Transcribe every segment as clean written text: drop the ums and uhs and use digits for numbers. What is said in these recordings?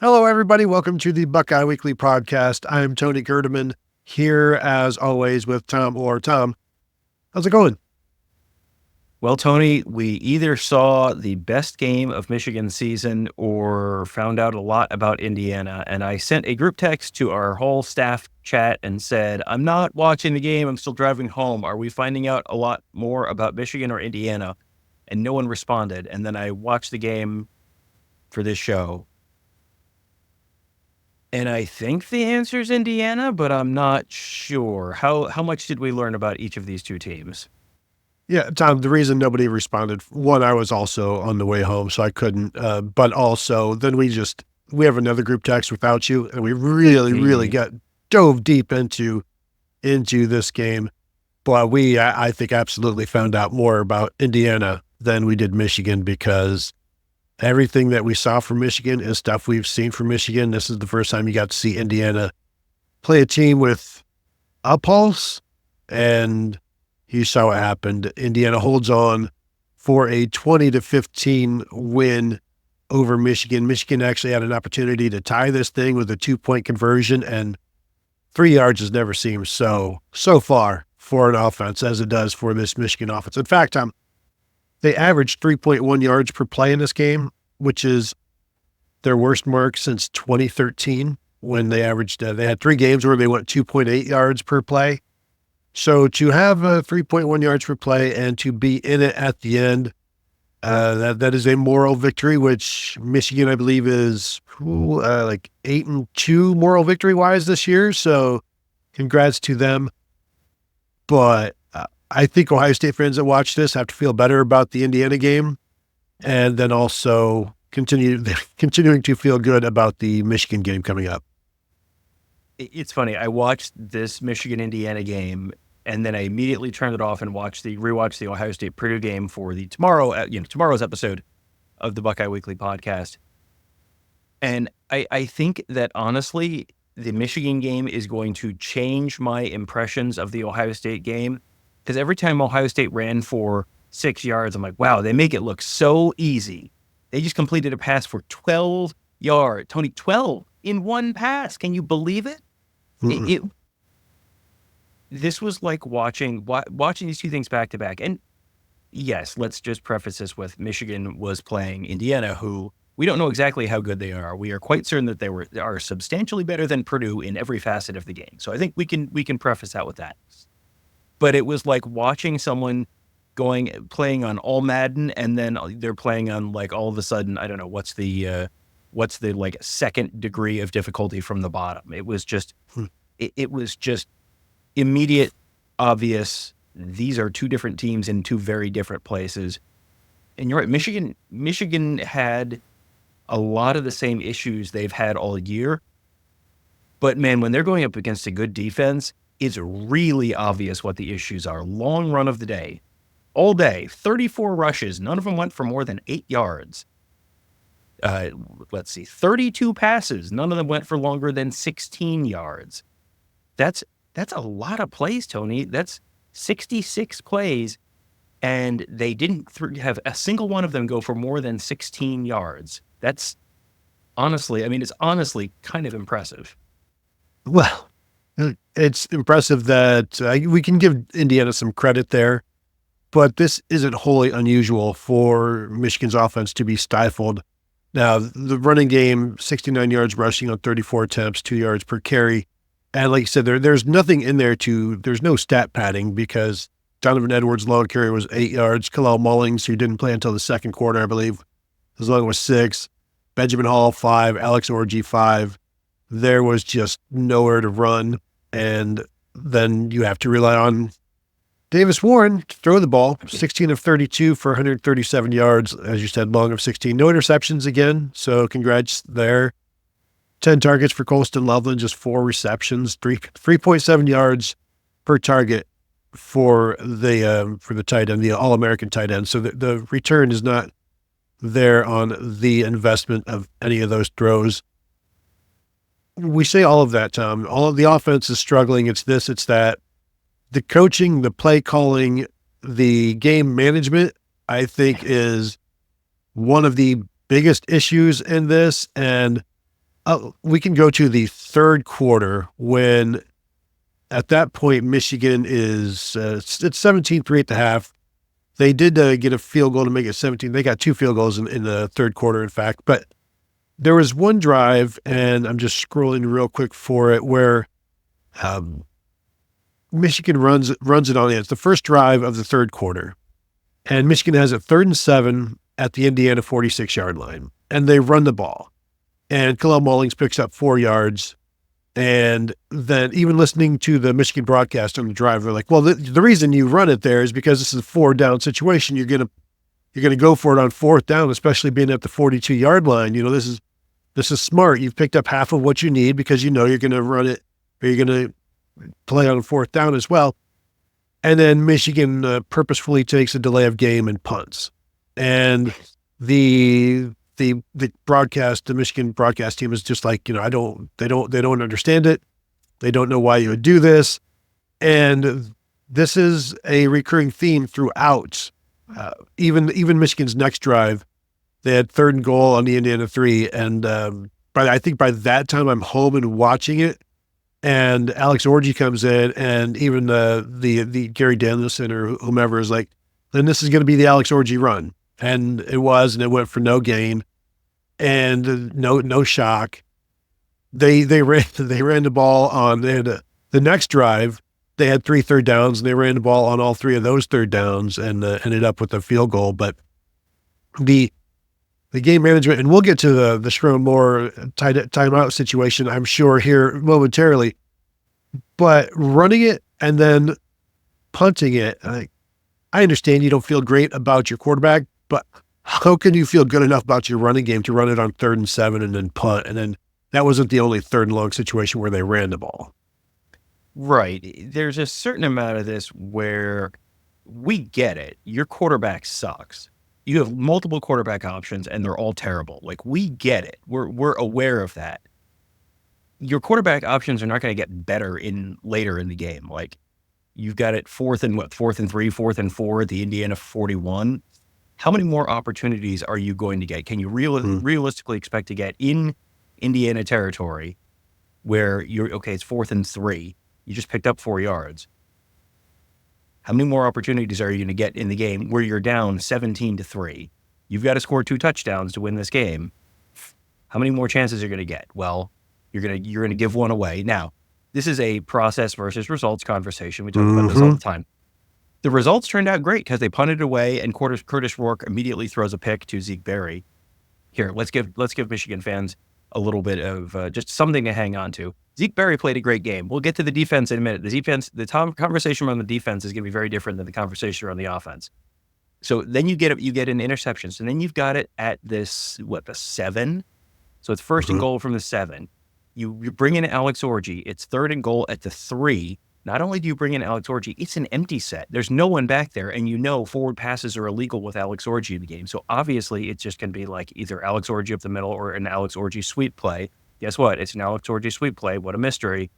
Hello, everybody. Welcome to the Buckeye Weekly Podcast. I'm Tony Gerdeman, here as always with Tom. How's it going? Well, Tony, we either saw the best game of Michigan's season or found out a lot about Indiana. And I sent a group text to our whole staff chat and said, I'm not watching the game. I'm still driving home. Are we finding out a lot more about Michigan or Indiana? And no one responded. And then I watched the game for this show. And I think the answer is Indiana, but I'm not sure. How much did we learn about each of these two teams? Yeah, Tom, the reason nobody responded, one, I was also on the way home, so I couldn't, but also then we have another group text without you, and we really got dove deep into this game. But I think, absolutely found out more about Indiana than we did Michigan, because everything that we saw from Michigan is stuff we've seen from Michigan. This is the first time you got to see Indiana play a team with a pulse, and you saw what happened. Indiana holds on for a 20-15 win over Michigan. Michigan actually had an opportunity to tie this thing with a 2-point conversion, and 3 yards has never seemed so far for an offense as it does for this Michigan offense. In fact, they averaged 3.1 yards per play in this game, which is their worst mark since 2013, when they averaged, they had 3 games where they went 2.8 yards per play. So to have 3.1 yards per play and to be in it at the end, that is a moral victory, which Michigan, I believe, is like 8-2 moral victory wise this year. So congrats to them. But I think Ohio State fans that watch this have to feel better about the Indiana game, and then also continuing to feel good about the Michigan game coming up. It's funny. I watched this Michigan-Indiana game, and then I immediately turned it off and rewatched the Ohio State-Purdue game for the tomorrow's episode of the Buckeye Weekly Podcast. And I think that, honestly, the Michigan game is going to change my impressions of the Ohio State game, because every time Ohio State ran for 6 yards, I'm like, wow, they make it look so easy. They just completed a pass for 12 yards. Tony, 12 in one pass. Can you believe it? This was like watching these two things back to back. And yes, let's just preface this with Michigan was playing Indiana, who we don't know exactly how good they are. We are quite certain that they are substantially better than Purdue in every facet of the game. So I think we can preface that with that. But it was like watching someone playing on all Madden, and then they're playing on, like, all of a sudden, I don't know, what's the like second degree of difficulty from the bottom. It was just immediate, obvious. These are two different teams in two very different places. And you're right, Michigan had a lot of the same issues they've had all year. But man, when they're going up against a good defense, it's really obvious what the issues are. Long run of the day. All day, 34 rushes. None of them went for more than 8 yards. 32 passes. None of them went for longer than 16 yards. That's a lot of plays, Tony. That's 66 plays, and they didn't have a single one of them go for more than 16 yards. That's honestly, it's honestly kind of impressive. Well, it's impressive that we can give Indiana some credit there, but this isn't wholly unusual for Michigan's offense to be stifled. Now, the running game, 69 yards rushing on 34 attempts, 2 yards per carry. And like you said, there's nothing in there there's no stat padding, because Donovan Edwards' long carry was 8 yards. Kalel Mullings, who didn't play until the second quarter, I believe, his long was 6. Benjamin Hall, 5. Alex Orji, 5. There was just nowhere to run. And then you have to rely on Davis Warren to throw the ball, 16 of 32 for 137 yards, as you said, long of 16. No interceptions again, so congrats there. 10 targets for Colston Loveland, just 4 receptions, 3.7 yards per target for the tight end, the All-American tight end. So the return is not there on the investment of any of those throws. We say all of that, Tom. All of the offense is struggling. It's this, it's that. The coaching, the play calling, the game management, I think, is one of the biggest issues in this. And we can go to the third quarter when, at that point, Michigan is it's 17-3 at the half. They did get a field goal to make it 17. They got 2 field goals in the third quarter, in fact. But there was one drive, and I'm just scrolling real quick for it, where Michigan runs it on in. It's the first drive of the third quarter, and Michigan has a 3rd and 7 at the Indiana 46-yard line, and they run the ball. And Kalel Mullings picks up 4 yards. And then even listening to the Michigan broadcast on the drive, they're like, well, the reason you run it there is because this is a 4-down situation. You're going to go for it on 4th down, especially being at the 42-yard line. This is smart. You've picked up half of what you need because you're going to run it, or you're going to play on 4th down as well. And then Michigan purposefully takes a delay of game and punts. And the Michigan broadcast team is just like, they don't understand it. They don't know why you would do this. And this is a recurring theme throughout. Even Michigan's next drive, they had 3rd and goal on the Indiana 3. And I think by that time I'm home and watching it. And Alex Orji comes in, and even the Gary Danielson or whomever is like, then this is going to be the Alex Orji run. And it was, and it went for no gain. And no shock. They ran the ball on the next drive. They had 3 third downs, and they ran the ball on all 3 of those third downs, and ended up with a field goal. But the game management, and we'll get to the Sherrone Moore timeout situation, I'm sure, here momentarily. But running it and then punting it, I understand you don't feel great about your quarterback, but how can you feel good enough about your running game to run it on 3rd and 7 and then punt? And then that wasn't the only 3rd and long situation where they ran the ball. Right. There's a certain amount of this where we get it. Your quarterback sucks. You have multiple quarterback options and they're all terrible. Like, we get it. We're aware of that. Your quarterback options are not going to get better later in the game. Like, you've got it 4th and 3, 4th and 4 at the Indiana 41. How many more opportunities are you going to get? Can you realistically expect to get in Indiana territory where it's 4th and 3. You just picked up 4 yards. How many more opportunities are you going to get in the game where you're down 17-3? You've got to score 2 touchdowns to win this game. How many more chances are you going to get? Well, you're going to give one away. Now, this is a process versus results conversation. We talk about this all the time. The results turned out great because they punted away, and Curtis Rourke immediately throws a pick to Zeke Berry. Here, let's give Michigan fans a little bit of just something to hang on to. Zeke Berry played a great game. We'll get to the defense in a minute. The conversation around the defense is going to be very different than the conversation around the offense. So then you get an interception. So then you've got it at the 7. So it's 1st and goal from the 7. You bring in Alex Orji. It's 3rd and goal at the 3. Not only do you bring in Alex Orji, it's an empty set. There's no one back there, and forward passes are illegal with Alex Orji in the game. So obviously it's just going to be like either Alex Orji up the middle or an Alex Orji sweep play. Guess what? It's an Alex Orji sweep play. What a mystery.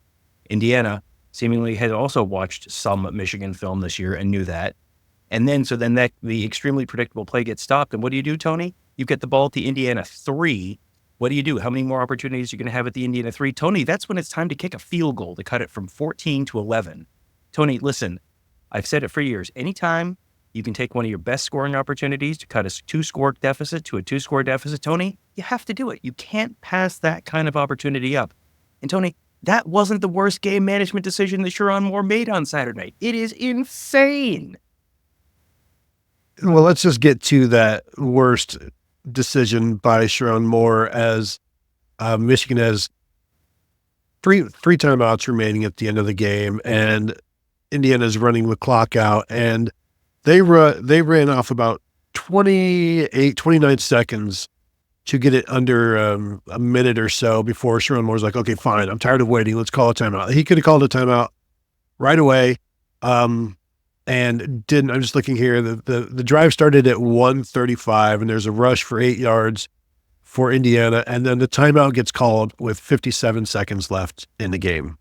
Indiana seemingly had also watched some Michigan film this year and knew that. And then the extremely predictable play gets stopped. And what do you do, Tony? You get the ball at the Indiana 3. What do you do? How many more opportunities are you going to have at the Indiana 3? Tony, that's when it's time to kick a field goal to cut it from 14 to 11. Tony, listen, I've said it for years. Anytime you can take one of your best scoring opportunities to cut a 2-score deficit to a 2-score deficit, Tony, you have to do it. You can't pass that kind of opportunity up. And Tony, that wasn't the worst game management decision that Sherrone Moore made on Saturday night. It is insane. Well, let's just get to that worst decision by Sherrone Moore, as Michigan has three timeouts remaining at the end of the game, and Indiana's running the clock out, and they ran off about 29 seconds to get it under a minute or so before Sherrone Moore's like, okay, fine, I'm tired of waiting. Let's call a timeout. He could have called a timeout right away. And didn't. I'm just looking here. The drive started at 1:35, and there's a rush for 8 yards for Indiana, and then the timeout gets called with 57 seconds left in the game.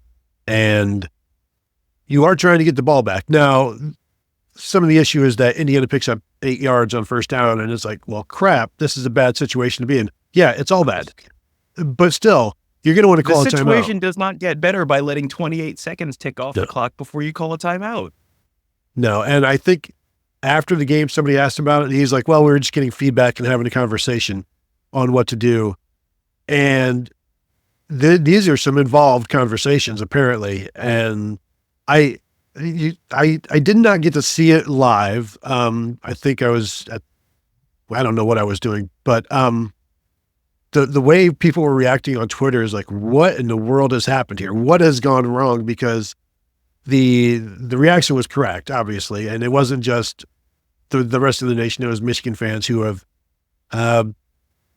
And you are trying to get the ball back. Now, some of the issue is that Indiana picks up 8 yards on 1st down, and it's like, well, crap, this is a bad situation to be in. Yeah, it's all bad. But still, You're going to want to call a timeout. The situation does not get better by letting 28 seconds tick off the clock before you call a timeout. No, and I think after the game, somebody asked about it, and he's like, well, we were just getting feedback and having a conversation on what to do. And these are some involved conversations, apparently. And I did not get to see it live. I think I was I don't know what I was doing, but the way people were reacting on Twitter is like, what in the world has happened here? What has gone wrong? Because the reaction was correct, obviously, and it wasn't just the rest of the nation. It was Michigan fans who have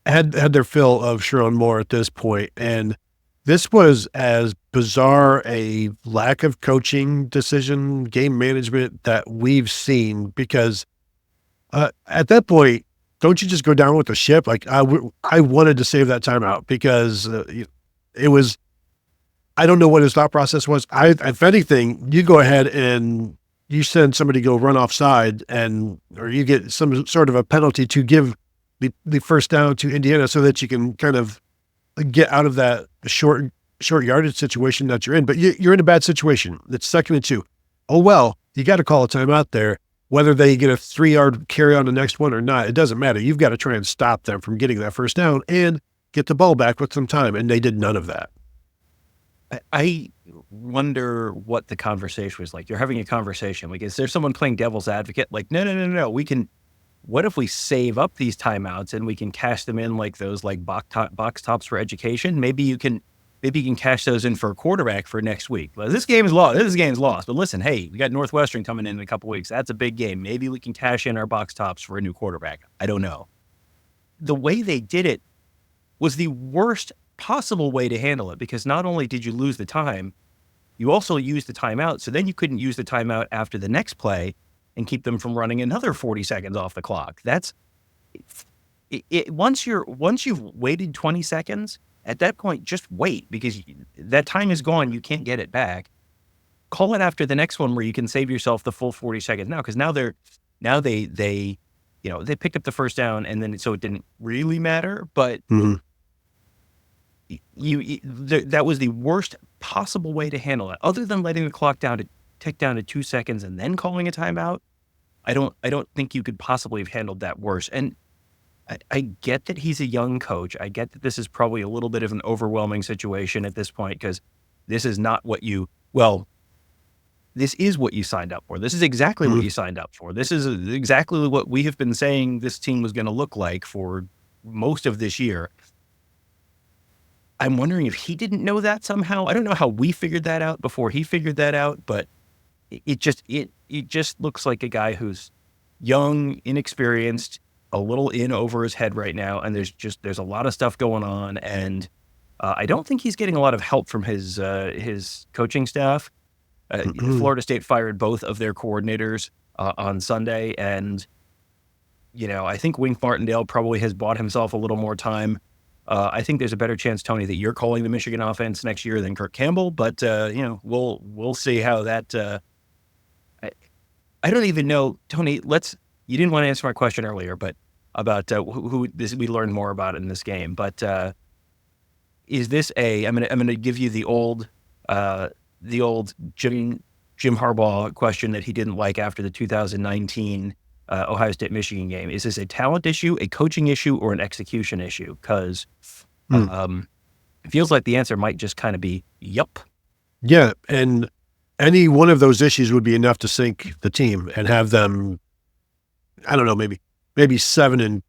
had their fill of Sharon Moore at this point, and this was as bizarre a lack of coaching, decision, game management that we've seen. Because at that point, don't you just go down with the ship? Like I wanted to save that timeout because it was. I don't know what his thought process was. If anything, you go ahead and you send somebody to go run offside, or you get some sort of a penalty to give the first down to Indiana so that you can kind of get out of that short yardage situation that you're in. But you're in a bad situation. It's 2nd and 2. Oh, well, you got to call a timeout there. Whether they get a 3-yard carry on the next one or not, it doesn't matter. You've got to try and stop them from getting that first down and get the ball back with some time. And they did none of that. I wonder what the conversation was like. You're having a conversation. Like, is there someone playing devil's advocate? Like, no. What if we save up these timeouts and we can cash them in like those like box tops for education? Maybe you can cash those in for a quarterback for next week. Well, this game's lost. But listen, hey, we got Northwestern coming in a couple weeks. That's a big game. Maybe we can cash in our box tops for a new quarterback. I don't know. The way they did it was the worst possible way to handle it, because not only did you lose the time, you also used the timeout. So then you couldn't use the timeout after the next play and keep them from running another 40 seconds off the clock. That's it. Once you've waited 20 seconds, at that point, just wait, because that time is gone. You can't get it back. Call it after the next one where you can save yourself the full 40 seconds now, because now they picked up the first down, and then so it didn't really matter. But that was the worst possible way to handle it. Other than letting the clock tick down to 2 seconds and then calling a timeout, I don't think you could possibly have handled that worse. And I get that he's a young coach. I get that this is probably a little bit of an overwhelming situation at this point, because this is not what this is what you signed up for. This is exactly what you signed up for. This is exactly what we have been saying this team was going to look like for most of this year. I'm wondering if he didn't know that somehow. I don't know how we figured that out before he figured that out, but it just looks like a guy who's young, inexperienced, a little in over his head right now, and there's a lot of stuff going on, and I don't think he's getting a lot of help from his coaching staff. Florida State fired both of their coordinators on Sunday, and I think Wink Martindale probably has bought himself a little more time. I think there's a better chance, Tony, that you're calling the Michigan offense next year than Kirk Campbell, but we'll see how that. I don't even know, Tony. You didn't want to answer my question earlier, but about who this we learned more about in this game. But is this I'm gonna give you the old Jim Harbaugh question that he didn't like after the 2019 Ohio State Michigan game. Is this a talent issue, a coaching issue, or an execution issue? Because it feels like the answer might just kind of be yup. Yeah, and any one of those issues would be enough to sink the team and have them, I don't know, maybe 7-3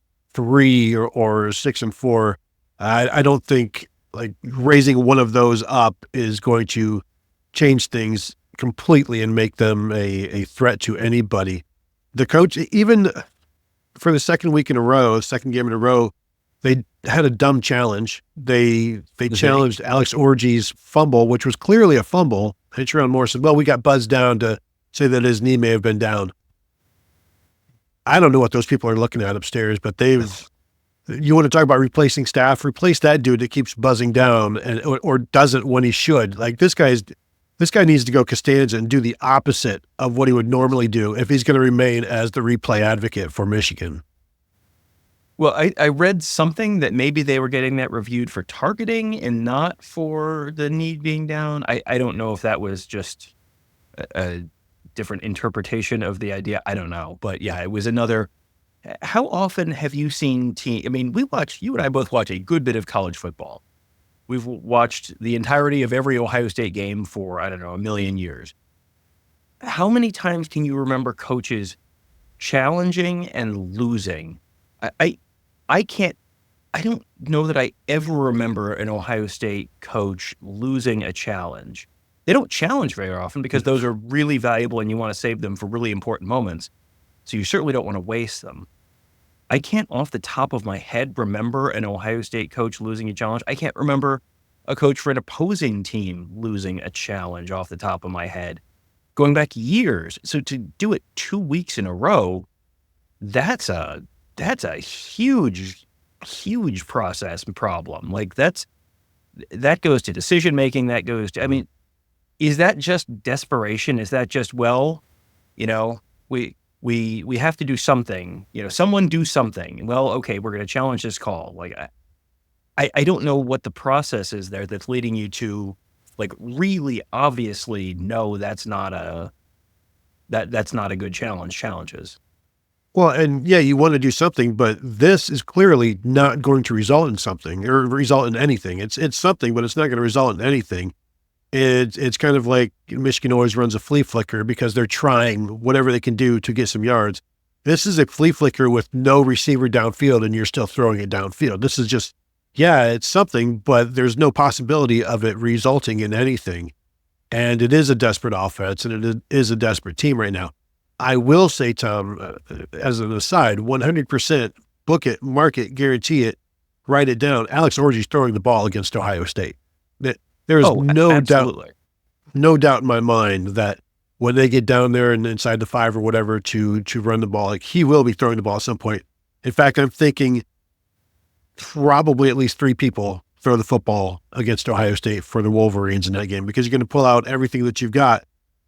or 6-4. I don't think like raising one of those up is going to change things completely and make them a threat to anybody. The coach, even for the second game in a row, they had a dumb challenge. They challenged Alex Orji's fumble, which was clearly a fumble. And Sharon Moore said, well, we got buzzed down to say that his knee may have been down. I don't know what those people are looking at upstairs, but you want to talk about replacing staff, replace that dude that keeps buzzing down or doesn't when he should. Like this guy needs to go Costanza and do the opposite of what he would normally do if he's going to remain as the replay advocate for Michigan. Well, I read something that maybe they were getting that reviewed for targeting and not for the need being down. I don't know if that was just a different interpretation of the idea. I don't know. But yeah, it was another. How often have you seen I mean, you and I both watch a good bit of college football. We've watched the entirety of every Ohio State game for, I don't know, a million years. How many times can you remember coaches challenging and losing? I, I can't, I don't know that I ever remember an Ohio State coach losing a challenge. They don't challenge very often because those are really valuable and you want to save them for really important moments. So you certainly don't want to waste them. I can't off the top of my head remember an Ohio State coach losing a challenge. I can't remember a coach for an opposing team losing a challenge off the top of my head, going back years. So to do it 2 weeks in a row, that's a huge process and problem. Like that goes to decision making. That goes to, I mean, is that just desperation? Is that just, well, you know, we have to do something, you know, someone do something. Well, okay, we're going to challenge this call. Like, I don't know what the process is there that's leading you to, like, really obviously, no, that's not a good challenges. Well, and yeah, you want to do something, but this is clearly not going to result in something or result in anything. It's something, but it's not going to result in anything. It's kind of like Michigan always runs a flea flicker because they're trying whatever they can do to get some yards. This is a flea flicker with no receiver downfield, and you're still throwing it downfield. This is just, yeah, it's something, but there's no possibility of it resulting in anything. And it is a desperate offense, and it is a desperate team right now. I will say, Tom, as an aside, 100% book it, mark it, guarantee it, write it down. Alex Orji's throwing the ball against Ohio State. There is no doubt in my mind that when they get down there and inside the 5 or whatever to run the ball, like, he will be throwing the ball at some point. In fact, I'm thinking probably at least 3 people throw the football against Ohio State for the Wolverines in that game, because you're going to pull out everything that you've got.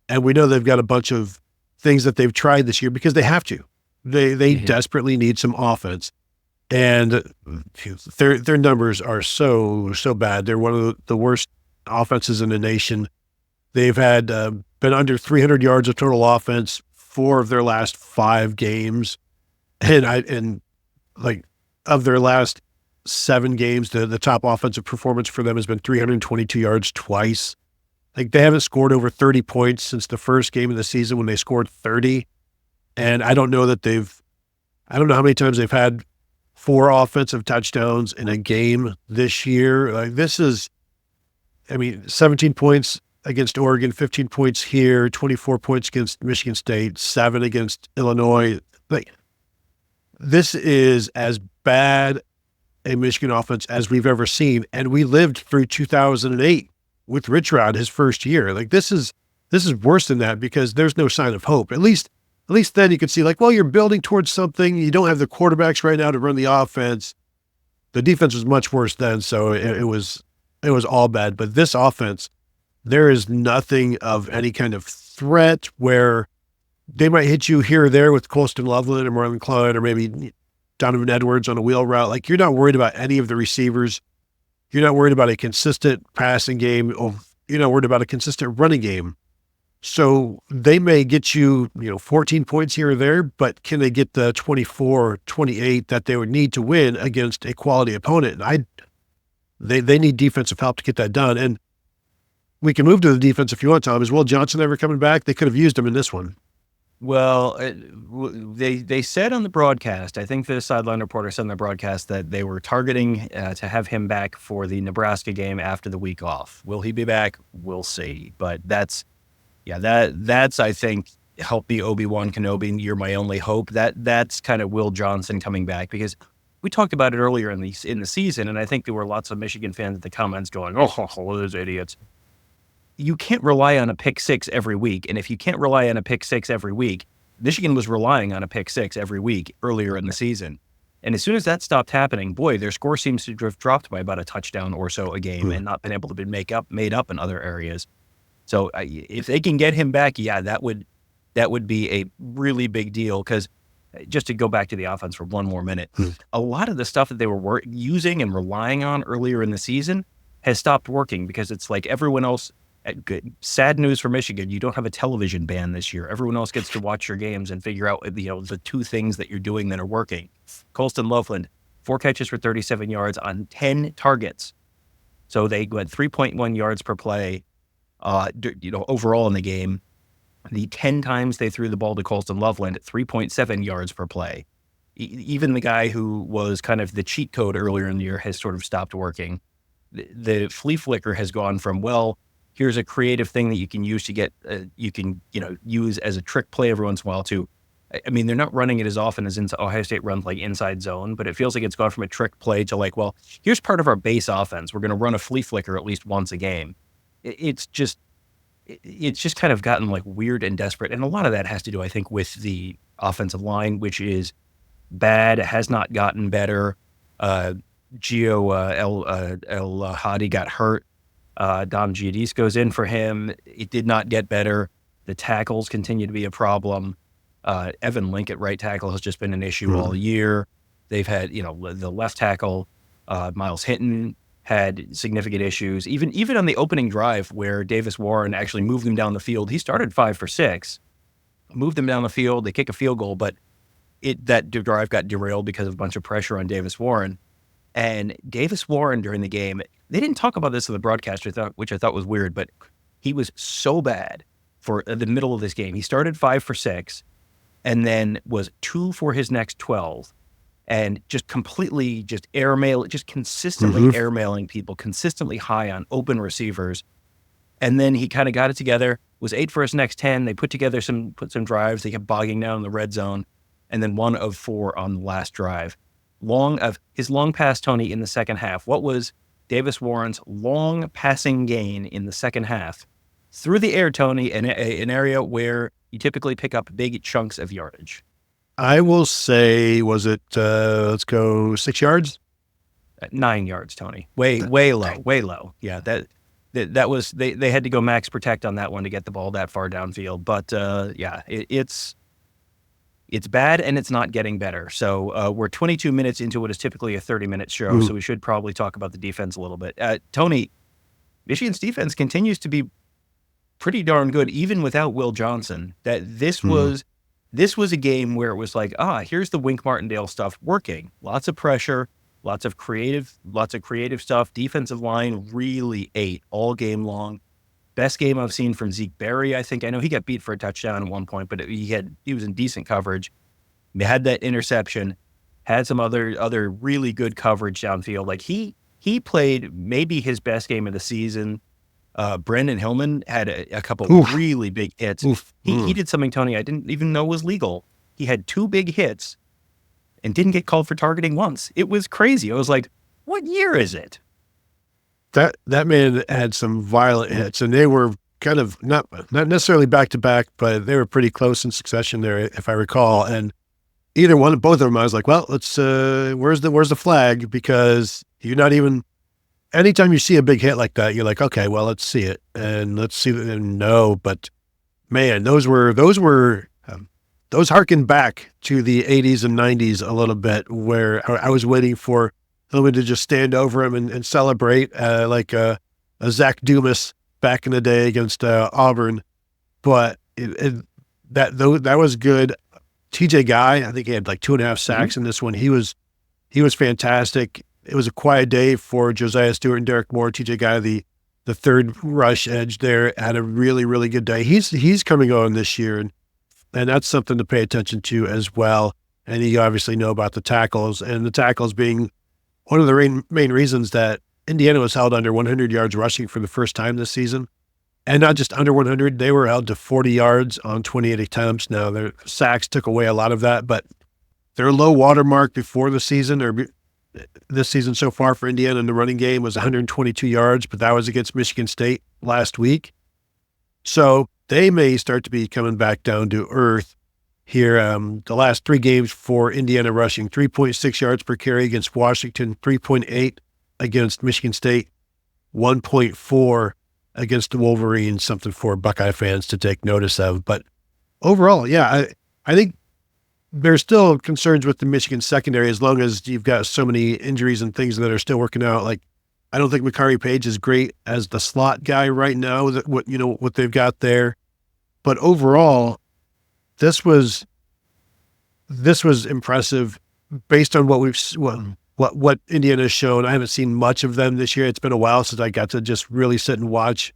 And we know they've got a bunch of things that they've tried this year because they have to. They desperately need some offense. And their numbers are so bad. They're one of the worst offenses in the nation. They've had been under 300 yards of total offense 4 of their last 5 games. And like, of their last 7 games, the top offensive performance for them has been 322 yards twice. Like, they haven't scored over 30 points since the first game of the season when they scored 30. And I don't know how many times they've had 4 offensive touchdowns in a game this year. Like, this is, 17 points against Oregon, 15 points here, 24 points against Michigan State, 7 against Illinois. Like, this is as bad a Michigan offense as we've ever seen. And we lived through 2008 with Rich Rod, his first year. Like, this is worse than that, because there's no sign of hope. At least then you could see, like, well, you're building towards something. You don't have the quarterbacks right now to run the offense. The defense was much worse then, so it was all bad. But this offense, there is nothing of any kind of threat where they might hit you here or there with Colston Loveland or Marlon Klein or maybe Donovan Edwards on a wheel route. Like, you're not worried about any of the receivers. You're not worried about a consistent passing game. You're not worried about a consistent running game. So they may get you, 14 points here or there, but can they get the 24, 28 that they would need to win against a quality opponent? And they need defensive help to get that done. And we can move to the defense if you want, Tom. Is Will Johnson ever coming back? They could have used him in this one. Well, they said on the broadcast, I think the sideline reporter said on the broadcast that they were targeting to have him back for the Nebraska game after the week off. Will he be back? We'll see. But that's I think, help be Obi-Wan Kenobi. You're my only hope. That's kind of Will Johnson coming back, because we talked about it earlier in the season, and I think there were lots of Michigan fans in the comments going, "Oh, those idiots." You can't rely on a pick 6 every week. And if you can't rely on a pick 6 every week, Michigan was relying on a pick 6 every week earlier in the season. And as soon as that stopped happening, boy, their score seems to have dropped by about a touchdown or so a game and not been able to be made up in other areas. So if they can get him back, yeah, that would be a really big deal, because just to go back to the offense for one more minute, a lot of the stuff that they were using and relying on earlier in the season has stopped working because it's like everyone else. Good. Sad news for Michigan. You don't have a television ban this year. Everyone else gets to watch your games and figure out, the two things that you're doing that are working. Colston Loveland, 4 catches for 37 yards on 10 targets. So they went 3.1 yards per play, overall in the game. The 10 times they threw the ball to Colston Loveland, 3.7 yards per play. Even the guy who was kind of the cheat code earlier in the year has sort of stopped working. The flea flicker has gone from, here's a creative thing that you can use to get, use as a trick play every once in a while to, they're not running it as often as Ohio State runs like inside zone, but it feels like it's gone from a trick play to here's part of our base offense. We're going to run a flea flicker at least once a game. It's just kind of gotten weird and desperate. And a lot of that has to do, I think, with the offensive line, which is bad, has not gotten better. Gio El Hadi got hurt. Dom Giudice goes in for him. It did not get better. The tackles continue to be a problem. Evan Link at right tackle has just been an issue all year. They've had, the left tackle, Miles Hinton, had significant issues. Even on the opening drive where Davis Warren actually moved them down the field, he started 5 for 6, moved them down the field. They kick a field goal, but that drive got derailed because of a bunch of pressure on Davis Warren. And Davis Warren during the game, they didn't talk about this in the broadcast, which I thought was weird, but he was so bad for the middle of this game. He started 5 for 6 and then was 2 for his next 12 and just completely consistently airmailing people, consistently high on open receivers. And then he kind of got it together, was 8 for his next 10. They put some drives. They kept bogging down in the red zone, and then 1 of 4 on the last drive. His long pass, Tony, in the second half. What was Davis Warren's long passing gain in the second half? Through the air, Tony, in an area where you typically pick up big chunks of yardage. I will say, was it, let's go 6 yards? 9 yards, Tony. Way low. Yeah, that was, they had to go max protect on that one to get the ball that far downfield. But it's bad and it's not getting better. So we're 22 minutes into what is typically a 30-minute show, so we should probably talk about the defense a little bit. Tony, Michigan's defense continues to be pretty darn good, even without Will Johnson. That this was a game where it was here's the Wink Martindale stuff working. Lots of pressure, lots of creative stuff. Defensive line really ate all game long. Best game I've seen from Zeke Berry, I think. I know he got beat for a touchdown at one point, but he was in decent coverage. He had that interception, had some other really good coverage downfield. He played maybe his best game of the season. Brandon Hillman had a couple really big hits. He did something, Tony, I didn't even know was legal. He had 2 big hits and didn't get called for targeting once. It was crazy. I was like, what year is it? That man had some violent hits, and they were kind of not necessarily back to back, but they were pretty close in succession there, if I recall. And both of them, I was like, well, let's where's the flag? Because you're not even. Anytime you see a big hit like that, you're like, okay, well, let's see it, and let's see it. And no, but man, those harken back to the 80s and 90s a little bit, where I was waiting for someone to just stand over him and celebrate, like a Zach Dumas back in the day against Auburn. But that was good. TJ Guy, I think he had 2.5 sacks in this one. He was fantastic. It was a quiet day for Josiah Stewart and Derek Moore. TJ Guy, the third rush edge there, had a really, really good day. He's coming on this year, and that's something to pay attention to as well. And you obviously know about the tackles, and the tackles being one of the main reasons that Indiana was held under 100 yards rushing for the first time this season. And not just under 100, they were held to 40 yards on 28 attempts. Now, their sacks took away a lot of that, but their low water mark before the season, or this season so far for Indiana in the running game, was 122 yards, but that was against Michigan State last week. So they may start to be coming back down to earth here. The last 3 games for Indiana rushing, 3.6 yards per carry against Washington, 3.8 against Michigan State, 1.4 against the Wolverines, something for Buckeye fans to take notice of. But overall, yeah, I think there's still concerns with the Michigan secondary as long as you've got so many injuries and things that are still working out. Like, I don't think Makari Page is great as the slot guy right now, what they've got there. But overall, this was impressive based on what Indiana has shown. I haven't seen much of them this year. It's been a while since I got to just really sit and watch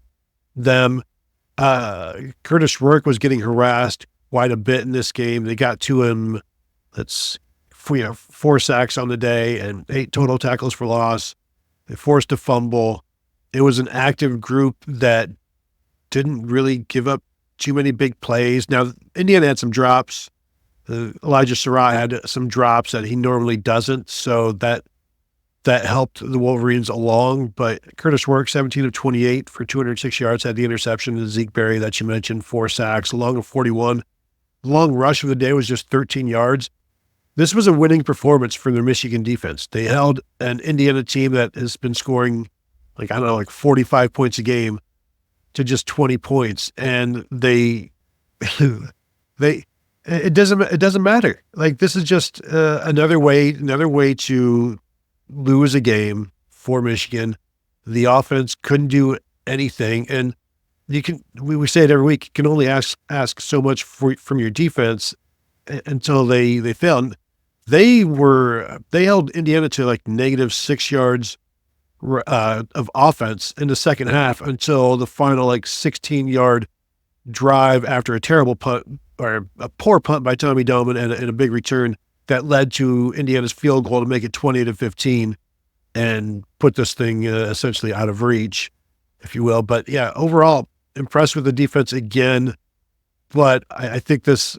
them. Curtis Rourke was getting harassed quite a bit in this game. They got to him. That's 4 sacks on the day and 8 total tackles for loss. They forced a fumble. It was an active group that didn't really give up too many big plays. Now, Indiana had some drops. Elijah Surratt had some drops that he normally doesn't, so that helped the Wolverines along. But Curtis Rourke, 17 of 28 for 206 yards, had the interception. And Zeke Berry that you mentioned, 4 sacks, a long of 41. The long rush of the day was just 13 yards. This was a winning performance for the Michigan defense. They held an Indiana team that has been scoring, like 45 points a game to just 20 points. And it doesn't matter. Like, this is just another way to lose a game for Michigan. The offense couldn't do anything. And we say it every week, you can only ask so much from your defense until they fail. They held Indiana to like -6 yards of offense in the second half until the final 16-yard drive after a terrible punt or a poor punt by Tommy Doman and a big return that led to Indiana's field goal to make it 20-15 and put this thing essentially out of reach, if you will. But yeah, overall, impressed with the defense again. But I think this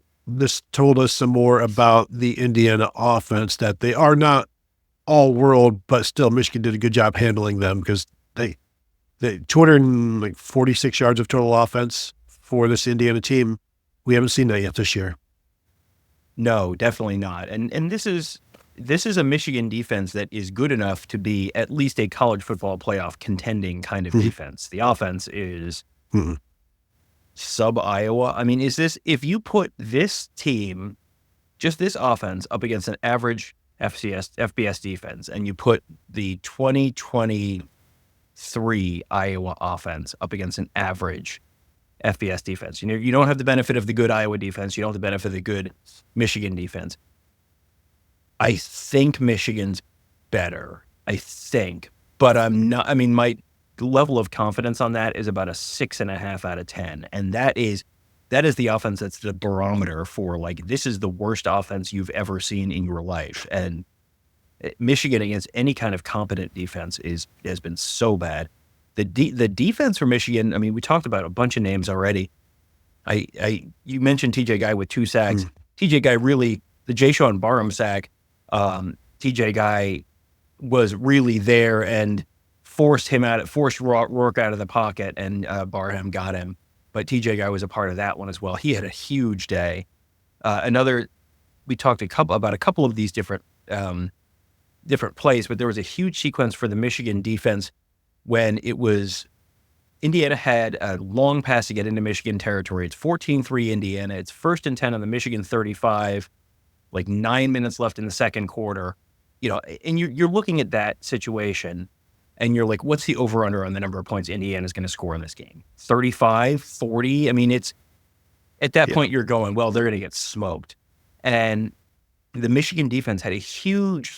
told us some more about the Indiana offense, that they are not all world, but still Michigan did a good job handling them because they 246 yards of total offense for this Indiana team. We haven't seen that yet this year. No, definitely not. And this is a Michigan defense that is good enough to be at least a college football playoff contending kind of defense. The offense is sub Iowa. I mean, if you put this team, just this offense, up against an average FBS defense, and you put the 2023 Iowa offense up against an average FBS defense, you don't have the benefit of the good Iowa defense. You don't have the benefit of the good Michigan defense. I think Michigan's better. I think, but I'm not. I mean, my level of confidence on that is about a 6.5 out of 10, and that is the offense that's the barometer for this is the worst offense you've ever seen in your life. And Michigan against any kind of competent defense has been so bad. The defense for Michigan, I mean, we talked about a bunch of names already. You mentioned TJ Guy with 2 sacks. TJ Guy really, the Jayshon Barham sack, TJ Guy was really there and forced Rourke out of the pocket, and Barham got him. But TJ Guy was a part of that one as well. He had a huge day. We talked about a couple of these different plays, but there was a huge sequence for the Michigan defense when Indiana had a long pass to get into Michigan territory. It's 14-3 Indiana. It's 1st and 10 on the Michigan 35, 9 minutes left in the second quarter. And you're looking at that situation and you're like, what's the over-under on the number of points Indiana's going to score in this game? 35, 40? I mean, it's at that point you're going, well, they're going to get smoked. And the Michigan defense had a huge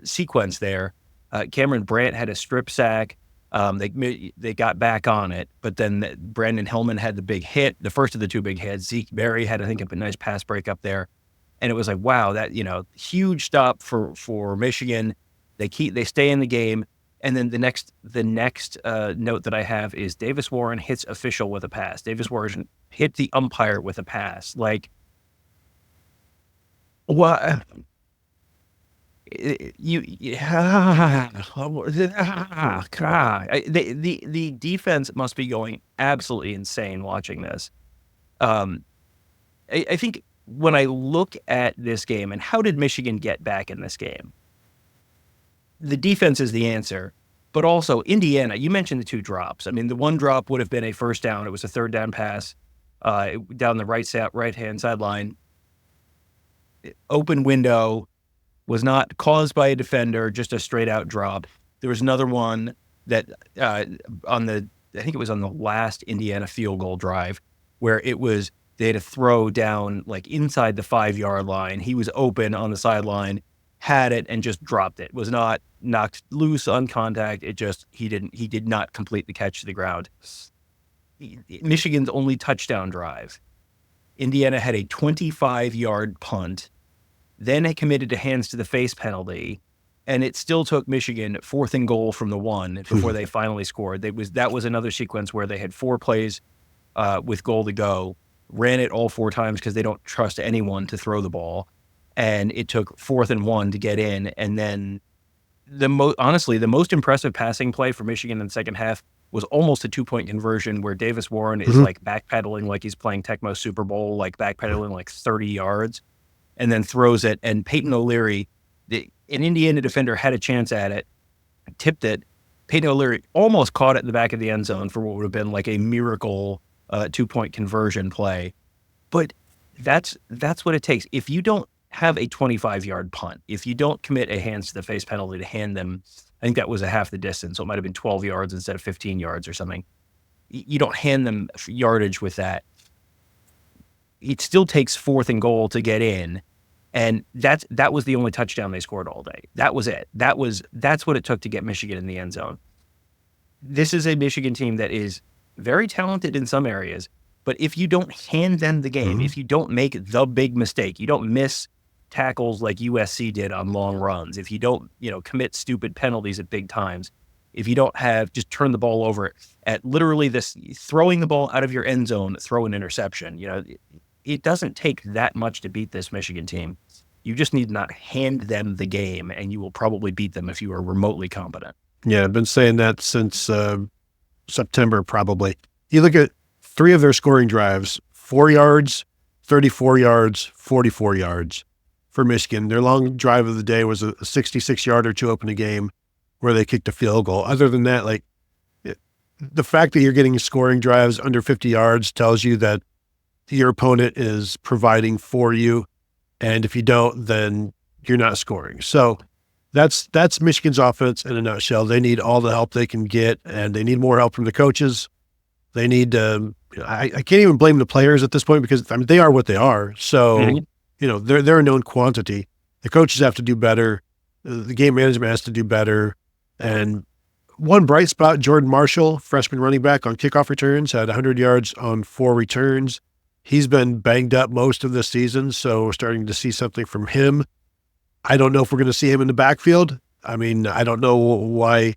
sequence there. Cameron Brandt had a strip sack. They got back on it, but then Brandon Hillman had the big hit, the first of the 2 big hits. Zeke Berry had, I think, a nice pass break up there. And it was like, wow, that, huge stop for Michigan. They stay in the game. And then the next note that I have is Davis Warren hits official with a pass. Davis Warren hit the umpire with a pass. What? The defense must be going absolutely insane watching this. I think when I look at this game and how did Michigan get back in this game, the defense is the answer, but also Indiana. You mentioned the 2 drops. I mean, the 1 drop would have been a first down. It was a 3rd down pass down the right-hand sideline. open window, was not caused by a defender, just a straight out drop. There was another one that I think it was on the last Indiana field goal drive, where they had to throw down like inside the 5-yard line. He was open on the sideline, had it, and just dropped it. Was not knocked loose on contact. He did not complete the catch to the ground. Michigan's only touchdown drive, Indiana had a 25-yard punt, then it committed to hands to the face penalty, and it still took Michigan 4th and goal from the 1 before they finally scored. That was another sequence where they had 4 plays with goal to go, ran it all 4 times because they don't trust anyone to throw the ball, and it took 4th and 1 to get in. And then honestly, the most impressive passing play for Michigan in the second half was almost a 2-point conversion where Davis Warren is like backpedaling like he's playing Tecmo Super Bowl, like backpedaling like 30 yards, and then throws it. And Peyton O'Leary, an Indiana defender, had a chance at it, tipped it. Peyton O'Leary almost caught it in the back of the end zone for what would have been like a miracle 2-point conversion play. But that's what it takes. If you don't have a 25-yard punt, if you don't commit a hands to the face penalty to hand them, I think that was a half the distance, so it might have been 12 yards instead of 15 yards or something. You don't hand them yardage with that. It still takes 4th and goal to get in, and that was the only touchdown they scored all day. That was it. That's what it took to get Michigan in the end zone. This is a Michigan team that is very talented in some areas, but if you don't hand them the game, if you don't make the big mistake, you don't miss tackles like USC did on long runs, if you don't, commit stupid penalties at big times, if you don't just turn the ball over at literally this throwing the ball out of your end zone, throw an interception, it doesn't take that much to beat this Michigan team. You just need to not hand them the game, and you will probably beat them if you are remotely competent. Yeah, I've been saying that since September, probably. You look at 3 of their scoring drives, 4 yards, 34 yards, 44 yards. For Michigan, their long drive of the day was a 66-yarder to open a game where they kicked a field goal. Other than that, the fact that you're getting scoring drives under 50 yards tells you that your opponent is providing for you, and if you don't, then you're not scoring. So that's Michigan's offense in a nutshell. They need all the help they can get, and they need more help from the coaches. They need I can't even blame the players at this point because they are what they are. So. They're a known quantity. The coaches have to do better. The game management has to do better. And one bright spot, Jordan Marshall, freshman running back on kickoff returns, had 100 yards on 4 returns. He's been banged up most of this season, so we're starting to see something from him. I don't know if we're going to see him in the backfield. I don't know why.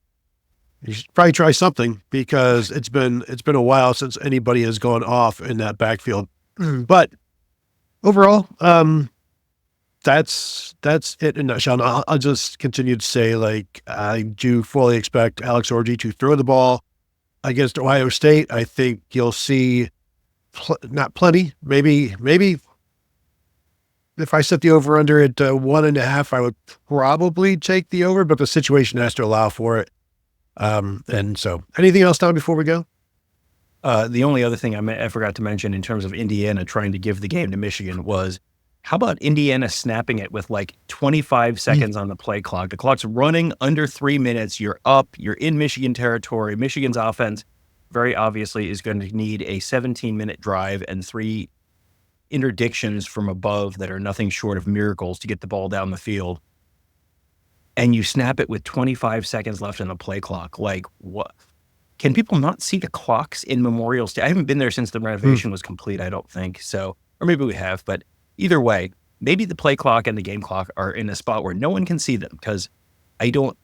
You should probably try something because it's been a while since anybody has gone off in that backfield. But overall, that's it in a nutshell. I'll just continue to say, I do fully expect Alex Orji to throw the ball against Ohio State. I think you'll see not plenty, maybe if I set the over under at 1.5, I would probably take the over, but the situation has to allow for it. And so anything else, Tom, before we go? The only other thing I forgot to mention in terms of Indiana trying to give the game to Michigan was, how about Indiana snapping it with 25 seconds on the play clock? The clock's running under 3 minutes. You're up. You're in Michigan territory. Michigan's offense very obviously is going to need a 17-minute drive and 3 interdictions from above that are nothing short of miracles to get the ball down the field. And you snap it with 25 seconds left on the play clock. What? Can people not see the clocks in Memorial State? I haven't been there since the renovation was complete, I don't think. So, or maybe we have, but either way, maybe the play clock and the game clock are in a spot where no one can see them, because I don't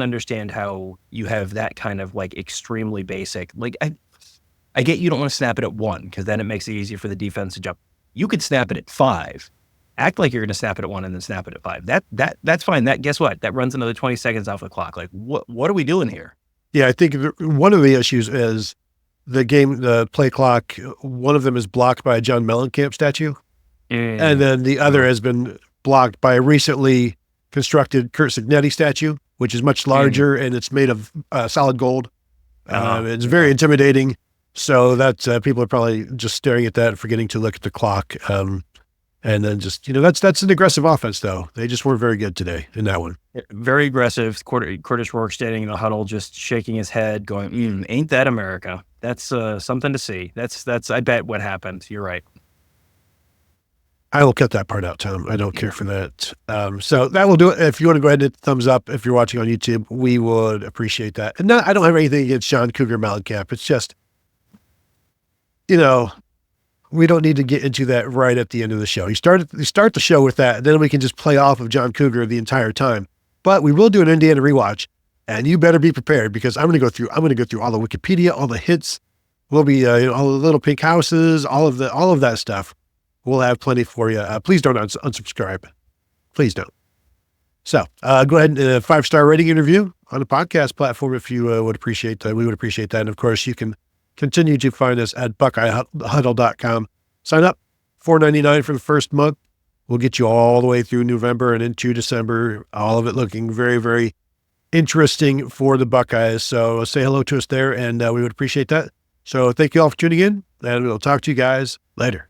understand how you have that kind of extremely basic. I get you don't want to snap it at 1 because then it makes it easier for the defense to jump. You could snap it at 5. Act like you're going to snap it at 1 and then snap it at 5. That's fine. Guess what? That runs another 20 seconds off the clock. What are we doing here? Yeah, I think one of the issues is the play clock. One of them is blocked by a John Mellencamp statue. And then the other has been blocked by a recently constructed Curt Cignetti statue, which is much larger and it's made of solid gold. It's very intimidating. So that people are probably just staring at that and forgetting to look at the clock. And And then just, that's an aggressive offense, though. They just weren't very good today in that one. Very aggressive. Curtis Rourke standing in the huddle, just shaking his head, going, ain't that America? That's something to see. That's I bet what happened. You're right. I will cut that part out, Tom. I don't care for that. So that will do it. If you want to go ahead and hit the thumbs up, if you're watching on YouTube, we would appreciate that. And I don't have anything against Sean Cougar Mellencamp. It's just, we don't need to get into that right at the end of the show. You start the show with that, and then we can just play off of John Cougar the entire time. But we will do an Indiana rewatch, and you better be prepared because I'm going to go through all the Wikipedia, all the hits. We'll be all the little pink houses, all of that stuff. We'll have plenty for you. Please don't unsubscribe. Please don't. So go ahead and 5-star rating and review on the podcast platform if you would appreciate that. We would appreciate that. And of course, you can continue to find us at BuckeyeHuddle.com. Sign up, $4.99 for the first month. We'll get you all the way through November and into December. All of it looking very, very interesting for the Buckeyes. So say hello to us there, and we would appreciate that. So thank you all for tuning in, and we'll talk to you guys later.